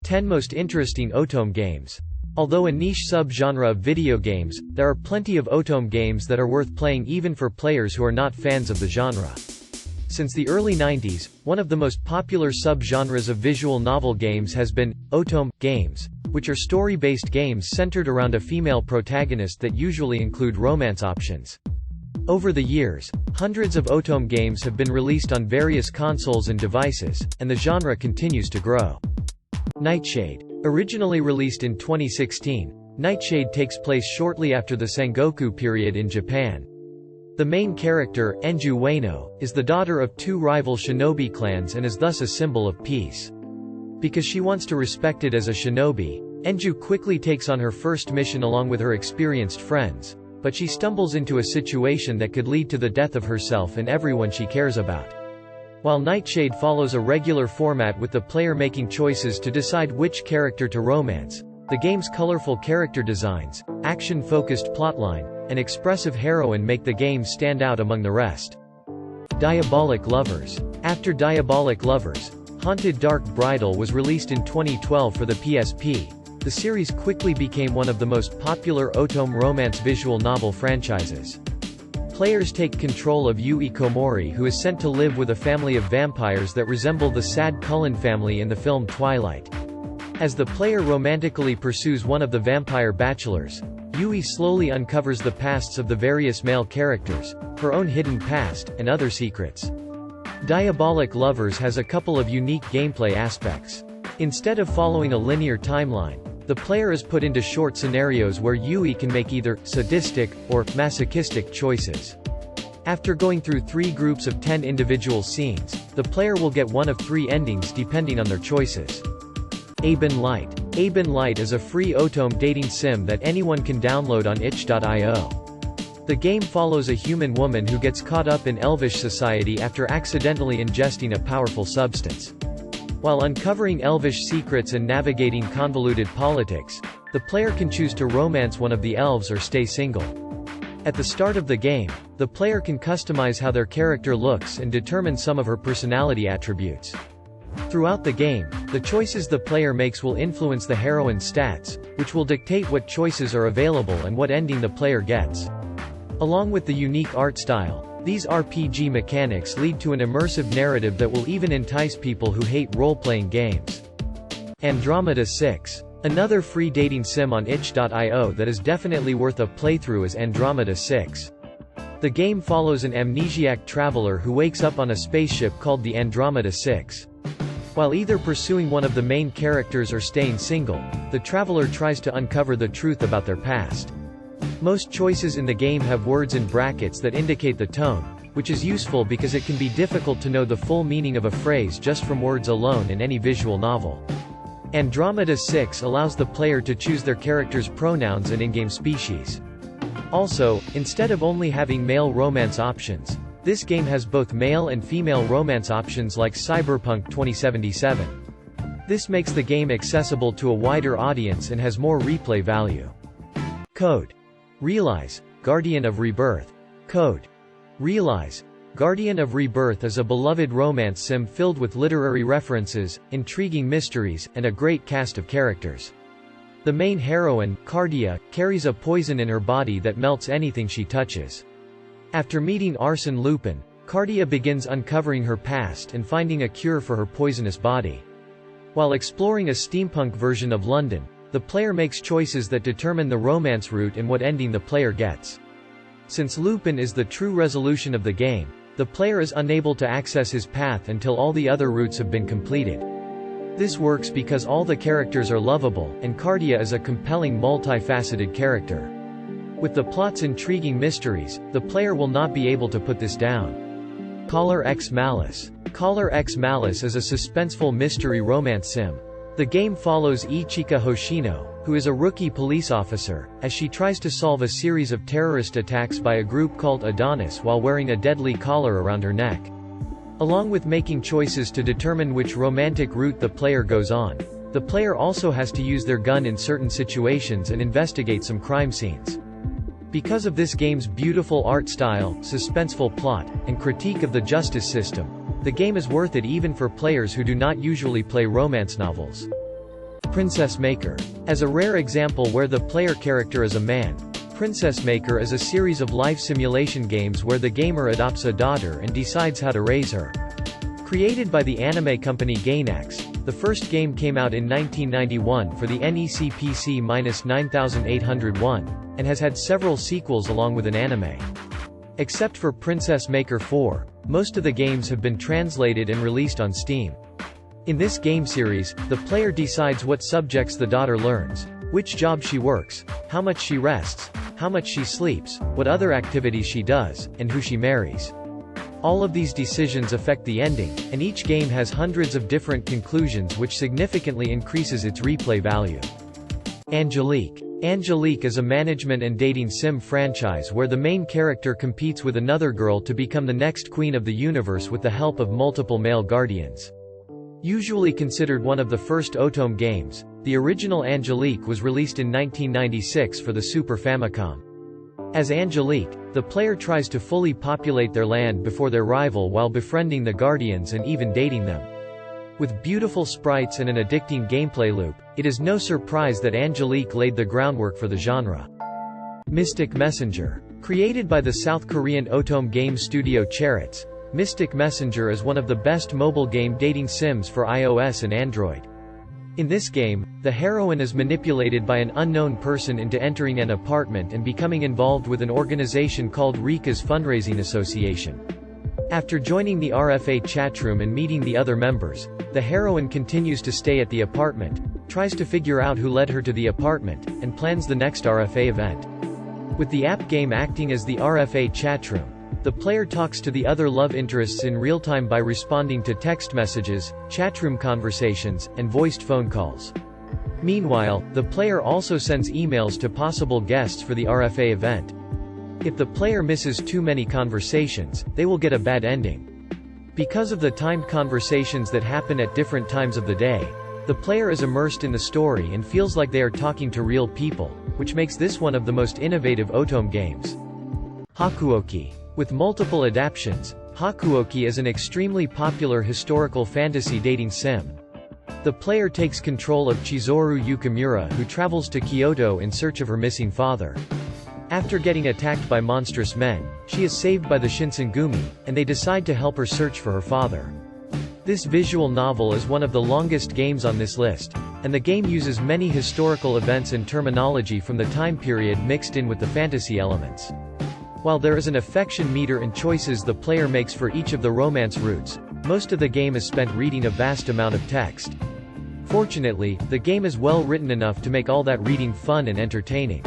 10 Most Interesting Otome Games. Although a niche sub-genre of video games, there are plenty of otome games that are worth playing even for players who are not fans of the genre. Since the early 90s, one of the most popular sub-genres of visual novel games has been otome games, which are story-based games centered around a female protagonist that usually include romance options. Over the years, hundreds of otome games have been released on various consoles and devices, and the genre continues to grow. Nightshade. Originally released in 2016, Nightshade takes place shortly after the Sengoku period in Japan. The main character, Enju Ueno, is the daughter of two rival shinobi clans and is thus a symbol of peace. Because she wants to be respected as a shinobi, Enju quickly takes on her first mission along with her experienced friends, but she stumbles into a situation that could lead to the death of herself and everyone she cares about. While Nightshade follows a regular format with the player making choices to decide which character to romance, the game's colorful character designs, action-focused plotline, and expressive heroine make the game stand out among the rest. Diabolik Lovers. After Diabolik Lovers, Haunted Dark Bridal was released in 2012 for the PSP, the series quickly became one of the most popular otome romance visual novel franchises. Players take control of Yui Komori, who is sent to live with a family of vampires that resemble the sad Cullen family in the film Twilight. As the player romantically pursues one of the vampire bachelors, Yui slowly uncovers the pasts of the various male characters, her own hidden past, and other secrets. Diabolik Lovers has a couple of unique gameplay aspects. Instead of following a linear timeline, the player is put into short scenarios where Yui can make either sadistic or masochistic choices. After going through 3 groups of 10 individual scenes, the player will get one of 3 endings depending on their choices. Ebon Light. Ebon Light is a free otome dating sim that anyone can download on itch.io. The game follows a human woman who gets caught up in elvish society after accidentally ingesting a powerful substance. While uncovering elvish secrets and navigating convoluted politics, the player can choose to romance one of the elves or stay single. At the start of the game, the player can customize how their character looks and determine some of her personality attributes. Throughout the game, the choices the player makes will influence the heroine's stats, which will dictate what choices are available and what ending the player gets. Along with the unique art style, these RPG mechanics lead to an immersive narrative that will even entice people who hate role-playing games. Andromeda Six. Another free dating sim on itch.io that is definitely worth a playthrough is Andromeda Six. The game follows an amnesiac traveler who wakes up on a spaceship called the Andromeda Six. While either pursuing one of the main characters or staying single, the traveler tries to uncover the truth about their past. Most choices in the game have words in brackets that indicate the tone, which is useful because it can be difficult to know the full meaning of a phrase just from words alone in any visual novel. Andromeda 6 allows the player to choose their character's pronouns and in-game species. Also, instead of only having male romance options, this game has both male and female romance options like Cyberpunk 2077. This makes the game accessible to a wider audience and has more replay value. Code. Realize, Guardian of Rebirth. Code. Realize, Guardian of Rebirth is a beloved romance sim filled with literary references, intriguing mysteries, and a great cast of characters. The main heroine, Cardia, carries a poison in her body that melts anything she touches. After meeting Arsène Lupin, Cardia begins uncovering her past and finding a cure for her poisonous body. While exploring a steampunk version of London, the player makes choices that determine the romance route and what ending the player gets. Since Lupin is the true resolution of the game, the player is unable to access his path until all the other routes have been completed. This works because all the characters are lovable, and Cardia is a compelling multifaceted character. With the plot's intriguing mysteries, the player will not be able to put this down. X Malice. X Malice is a suspenseful mystery romance sim. The game follows Ichika Hoshino, who is a rookie police officer, as she tries to solve a series of terrorist attacks by a group called Adonis while wearing a deadly collar around her neck. Along with making choices to determine which romantic route the player goes on, the player also has to use their gun in certain situations and investigate some crime scenes. Because of this game's beautiful art style, suspenseful plot, and critique of the justice system, the game is worth it even for players who do not usually play romance novels. Princess Maker. As a rare example where the player character is a man, Princess Maker is a series of life simulation games where the gamer adopts a daughter and decides how to raise her. Created by the anime company Gainax, the first game came out in 1991 for the NEC PC-9801, and has had several sequels along with an anime. Except for Princess Maker 4, most of the games have been translated and released on Steam. In this game series, the player decides what subjects the daughter learns, which job she works, how much she rests, how much she sleeps, what other activities she does, and who she marries. All of these decisions affect the ending, and each game has hundreds of different conclusions which significantly increases its replay value. Angelique. Angelique is a management and dating sim franchise where the main character competes with another girl to become the next queen of the universe with the help of multiple male guardians. Usually considered one of the first Otome games, the original Angelique was released in 1996 for the Super Famicom. As Angelique, the player tries to fully populate their land before their rival while befriending the guardians and even dating them. With beautiful sprites and an addicting gameplay loop, it is no surprise that Angelique laid the groundwork for the genre. Mystic Messenger. Created by the South Korean Otome Games studio Cherits, Mystic Messenger is one of the best mobile game dating sims for iOS and Android. In this game, the heroine is manipulated by an unknown person into entering an apartment and becoming involved with an organization called Rika's Fundraising Association. After joining the RFA chatroom and meeting the other members, the heroine continues to stay at the apartment, tries to figure out who led her to the apartment, and plans the next RFA event. With the app game acting as the RFA chatroom, the player talks to the other love interests in real time by responding to text messages, chatroom conversations, and voiced phone calls. Meanwhile, the player also sends emails to possible guests for the RFA event. If the player misses too many conversations, they will get a bad ending. Because of the timed conversations that happen at different times of the day, the player is immersed in the story and feels like they are talking to real people, which makes this one of the most innovative Otome games. Hakuoki. With multiple adaptations, Hakuoki is an extremely popular historical fantasy dating sim. The player takes control of Chizuru Yukimura who travels to Kyoto in search of her missing father. After getting attacked by monstrous men, she is saved by the Shinsengumi, and they decide to help her search for her father. This visual novel is one of the longest games on this list, and the game uses many historical events and terminology from the time period mixed in with the fantasy elements. While there is an affection meter and choices the player makes for each of the romance routes, most of the game is spent reading a vast amount of text. Fortunately, the game is well written enough to make all that reading fun and entertaining.